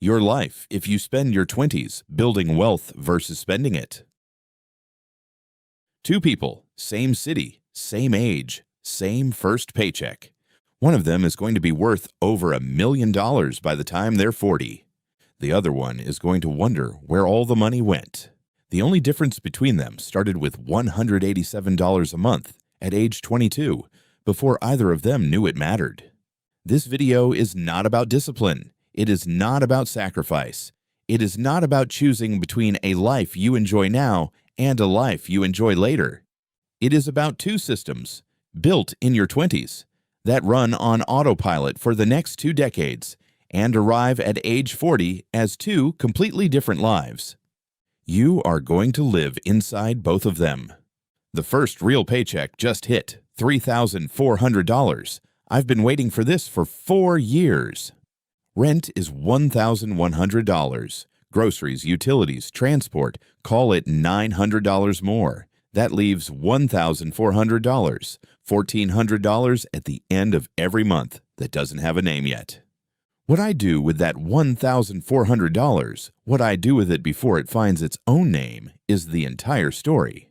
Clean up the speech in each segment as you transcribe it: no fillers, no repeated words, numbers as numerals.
Your life if you spend your 20s building wealth versus spending it. Two people, same city, same age, same first paycheck. One of them is going to be worth over $1 million by the time they're 40. The other one is going to wonder where all the money went. The only difference between them started with $187 a month at age 22, before either of them knew it mattered. This video is not about discipline. It is not about sacrifice. It is not about choosing between a life you enjoy now and a life you enjoy later. It is about two systems, built in your 20s, that run on autopilot for the next 2 decades and arrive at age 40 as two completely different lives. You are going to live inside both of them. The first real paycheck just hit, $3,400. I've been waiting for this for 4 years. Rent is $1,100. Groceries, utilities, transport, call it $900 more. That leaves $1,400, $1,400 at the end of every month that doesn't have a name yet. What I do with that $1,400, what I do with it before it finds its own name, is the entire story.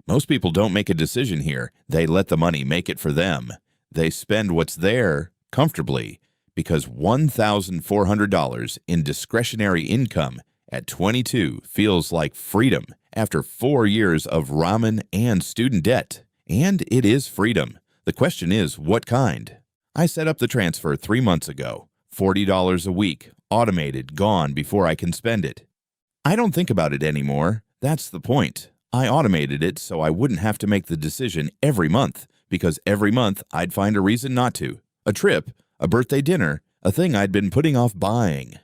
Most people don't make a decision here. They let the money make it for them. They spend what's there comfortably, because $1,400 in discretionary income at 22 feels like freedom after 4 years of ramen and student debt. And it is freedom. The question is, what kind? I set up the transfer 3 months ago. $40 a week, automated, gone before I can spend it. I don't think about it anymore. That's the point. I automated it so I wouldn't have to make the decision every month, because every month I'd find a reason not to. A trip, a birthday dinner, a thing I'd been putting off buying.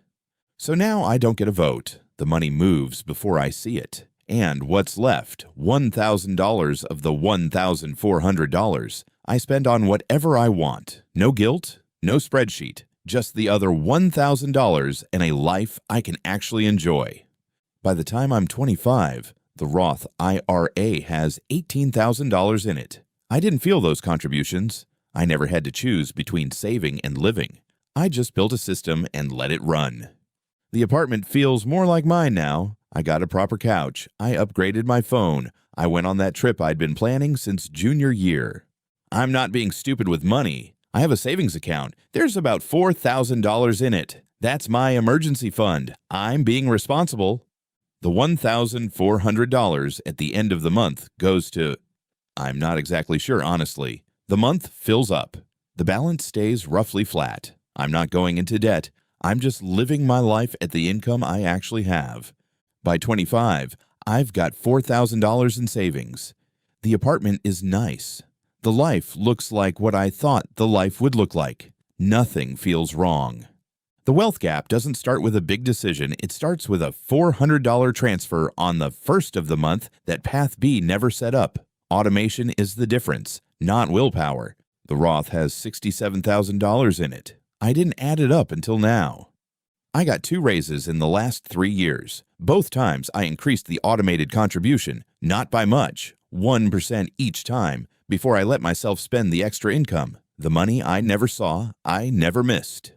So now I don't get a vote. The money moves before I see it. And what's left, $1,000 of the $1,400, I spend on whatever I want. No guilt, no spreadsheet, just the other $1,000 and a life I can actually enjoy. By the time I'm 25, the Roth IRA has $18,000 in it. I didn't feel those contributions. I never had to choose between saving and living. I just built a system and let it run. The apartment feels more like mine now. I got a proper couch. I upgraded my phone. I went on that trip I'd been planning since junior year. I'm not being stupid with money. I have a savings account. There's about $4,000 in it. That's my emergency fund. I'm being responsible. The $1,400 at the end of the month goes to... I'm not exactly sure, honestly. The month fills up. The balance stays roughly flat. I'm not going into debt. I'm just living my life at the income I actually have. By 25, I've got $4,000 in savings. The apartment is nice. The life looks like what I thought the life would look like. Nothing feels wrong. The wealth gap doesn't start with a big decision. It starts with a $400 transfer on the first of the month that Path B never set up. Automation is the difference, not willpower. The Roth has $67,000 in it. I didn't add it up until now. I got 2 raises in the last 3 years. Both times I increased the automated contribution, not by much, 1% each time, before I let myself spend the extra income. The money I never saw, I never missed.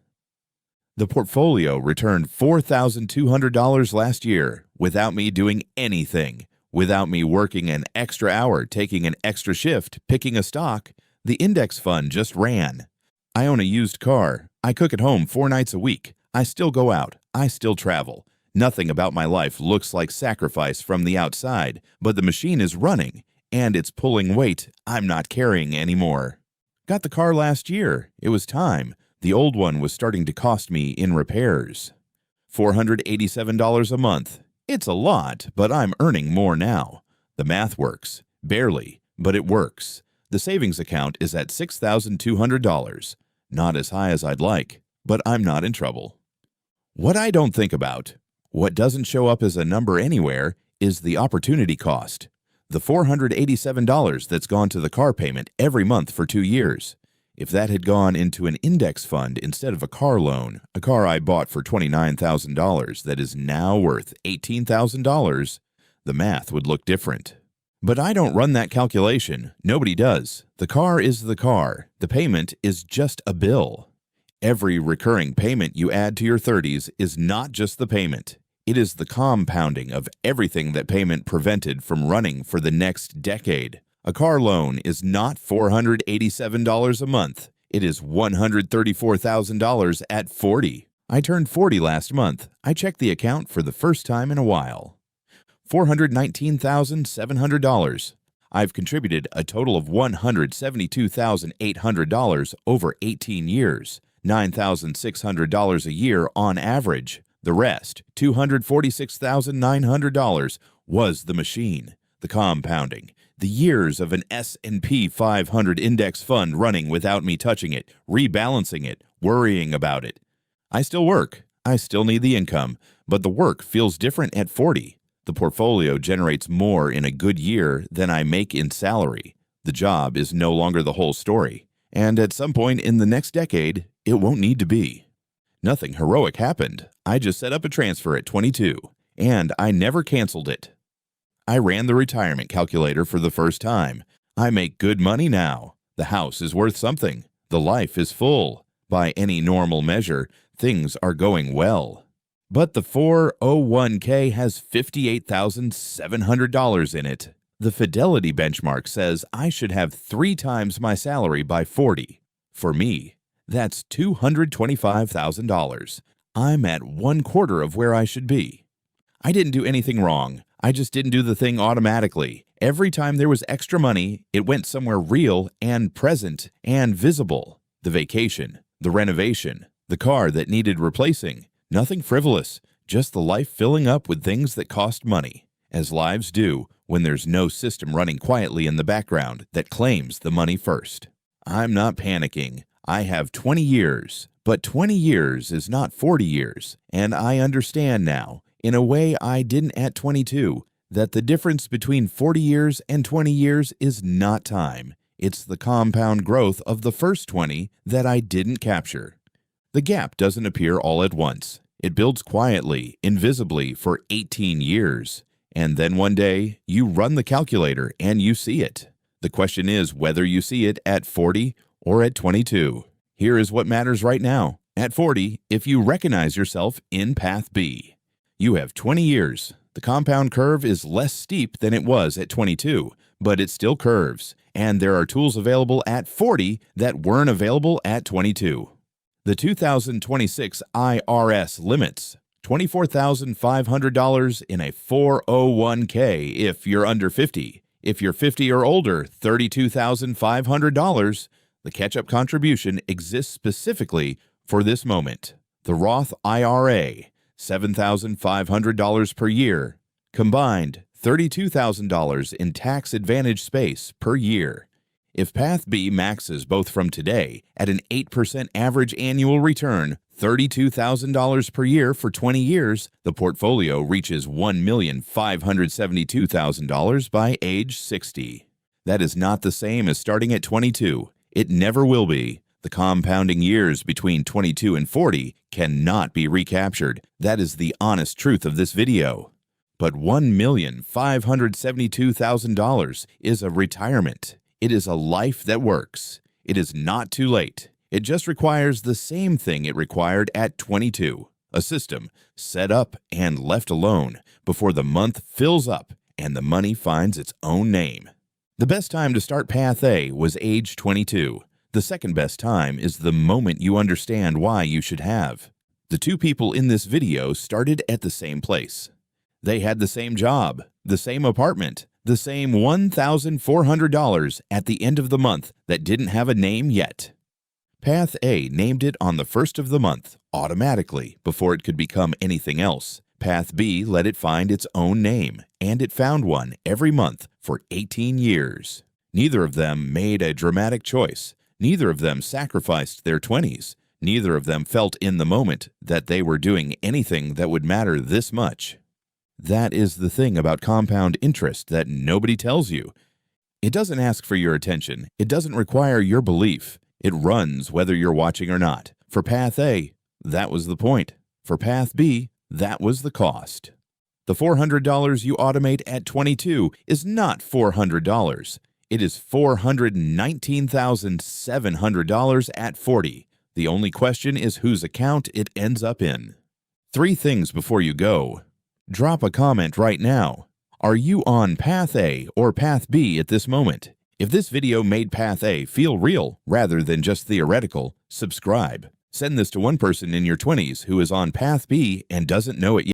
The portfolio returned $4,200 last year without me doing anything. Without me working an extra hour, taking an extra shift, picking a stock, the index fund just ran. I own a used car. I cook at home 4 nights a week. I still go out. I still travel. Nothing about my life looks like sacrifice from the outside, but the machine is running, and it's pulling weight I'm not carrying anymore. Got the car last year. It was time. The old one was starting to cost me in repairs. $487 a month. It's a lot, but I'm earning more now. The math works. Barely, but it works. The savings account is at $6,200. Not as high as I'd like, but I'm not in trouble. What I don't think about, what doesn't show up as a number anywhere, is the opportunity cost. The $487 that's gone to the car payment every month for 2 years. If that had gone into an index fund instead of a car loan, a car I bought for $29,000 that is now worth $18,000, the math would look different. But I don't run that calculation. Nobody does. The car is the car. The payment is just a bill. Every recurring payment you add to your 30s is not just the payment. It is the compounding of everything that payment prevented from running for the next decade. A car loan is not $487 a month. It is $134,000 at 40. I turned 40 last month. I checked the account for the first time in a while. $419,700. I've contributed a total of $172,800 over 18 years, $9,600 a year on average. The rest, $246,900, was the machine, the compounding, the years of an S&P 500 index fund running without me touching it, rebalancing it, worrying about it. I still work. I still need the income, but the work feels different at 40. The portfolio generates more in a good year than I make in salary. The job is no longer the whole story, and at some point in the next decade, it won't need to be. Nothing heroic happened. I just set up a transfer at 22, and I never canceled it. I ran the retirement calculator for the first time. I make good money now. The house is worth something. The life is full. By any normal measure, things are going well. But the 401k has $58,700 in it. The Fidelity benchmark says I should have 3 times my salary by 40. For me, that's $225,000. I'm at 1/4 of where I should be. I didn't do anything wrong. I just didn't do the thing automatically. Every time there was extra money, it went somewhere real and present and visible. The vacation, the renovation, the car that needed replacing. Nothing frivolous, just the life filling up with things that cost money, as lives do when there's no system running quietly in the background that claims the money first. I'm not panicking. I have 20 years, but 20 years is not 40 years, and I understand now, in a way I didn't at 22, that the difference between 40 years and 20 years is not time. It's the compound growth of the first 20 that I didn't capture. The gap doesn't appear all at once. It builds quietly, invisibly for 18 years, and then one day you run the calculator and you see it. The question is whether you see it at 40 or at 22. Here is what matters right now. At 40, if you recognize yourself in Path B, you have 20 years. The compound curve is less steep than it was at 22, but it still curves, and there are tools available at 40 that weren't available at 22. The 2026 IRS limits $24,500 in a 401k if you're under 50. If you're 50 or older, $32,500. The catch-up contribution exists specifically for this moment. The Roth IRA, $7,500 per year. Combined, $32,000 in tax advantage space per year. If Path B maxes both from today at an 8% average annual return, $32,000 per year for 20 years, the portfolio reaches $1,572,000 by age 60. That is not the same as starting at 22. It never will be. The compounding years between 22 and 40 cannot be recaptured. That is the honest truth of this video. But $1,572,000 is a retirement. It is a life that works. It is not too late. It just requires the same thing it required at 22. A system set up and left alone before the month fills up and the money finds its own name. The best time to start Path A was age 22. The second best time is the moment you understand why you should have. The two people in this video started at the same place. They had the same job, the same apartment, the same $1,400 at the end of the month that didn't have a name yet. Path A named it on the first of the month, automatically, before it could become anything else. Path B let it find its own name, and it found one every month for 18 years. Neither of them made a dramatic choice. Neither of them sacrificed their 20s. Neither of them felt in the moment that they were doing anything that would matter this much. That is the thing about compound interest that nobody tells you. It doesn't ask for your attention. It doesn't require your belief. It runs whether you're watching or not. For Path A, that was the point. For Path B, that was the cost. The $400 you automate at 22 is not $400. It is $419,700 at 40. The only question is whose account it ends up in. 3 things before you go. Drop a comment right now. Are you on Path A or Path B at this moment? If this video made Path A feel real rather than just theoretical, subscribe. Send this to one person in your 20s who is on Path B and doesn't know it yet.